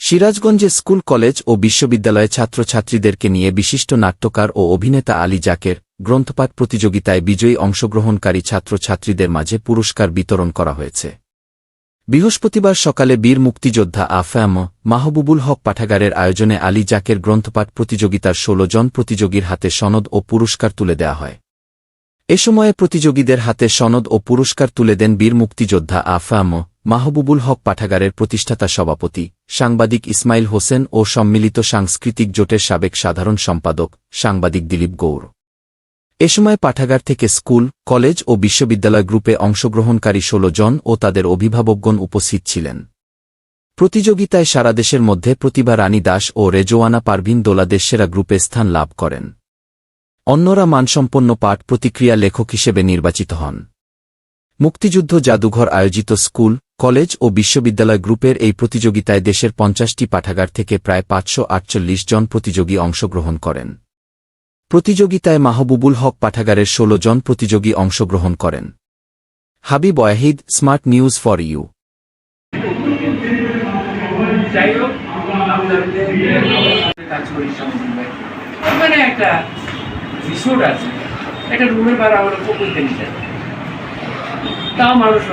সিরাজগঞ্জে school, college ও বিশ্ববিদ্যালয়ে ছাত্রছাত্রীদেরকে নিয়ে বিশিষ্ট নাট্যকার ও অভিনেতা আলী জাকের গ্রন্থপাঠ প্রতিযোগিতায় বিজয়ী অংশগ্রহণকারী ছাত্রছাত্রীদের মাঝে পুরস্কার বিতরণ করা হয়েছে। বৃহস্পতিবার সকালে বীর মুক্তিযোদ্ধা আফম মাহবুবুল হক পাঠাগারের আয়োজনে আলী জাকের গ্রন্থপাঠ প্রতিযোগিতার ১৬ জন প্রতিযোগীর হাতে সনদ ও পুরস্কার তুলে দেয়া হয়। এ সময়ে প্রতিযোগীদের হাতে সনদ ও পুরস্কার তুলে দেন বীর মুক্তিযোদ্ধা আফম মাহবুবুল হক পাঠাগারের প্রতিষ্ঠাতা সভাপতি সাংবাদিক ইসমাইল হোসেন ও সম্মিলিত সাংস্কৃতিক জোটের সাবেক সাধারণ সম্পাদক সাংবাদিক দিলীপ গৌর। এ সময় পাঠাগার থেকে স্কুল, কলেজ ও বিশ্ববিদ্যালয় গ্রুপে অংশগ্রহণকারী ১৬ জন ও তাদের অভিভাবকগণ উপস্থিত ছিলেন। প্রতিযোগিতায় সারা দেশের মধ্যে প্রতিভা রানী দাস ও রেজওয়ানা পারভিন দোলা দেশসেরা গ্রুপে স্থান লাভ করেন। অন্যরা মানসম্পন্ন পাঠ প্রতিক্রিয়া লেখক হিসেবে নির্বাচিত হন। মুক্তিযুদ্ধ জাদুঘর আয়োজিত স্কুল, কলেজ ও বিশ্ববিদ্যালয় গ্রুপের এই প্রতিযোগিতায় দেশের ৫০টি পাঠাগার থেকে প্রায় ৫৪৮ জন প্রতিযোগী অংশগ্রহণ করেন। প্রতিযোগিতায় মাহবুবুল হক পাঠাগারের ১৬ জন প্রতিযোগী অংশগ্রহণ করেন। Habib Wahid, smart news for you. একটা রুমের ভাড়া আমরা ২৫ দিন তাও মানুষ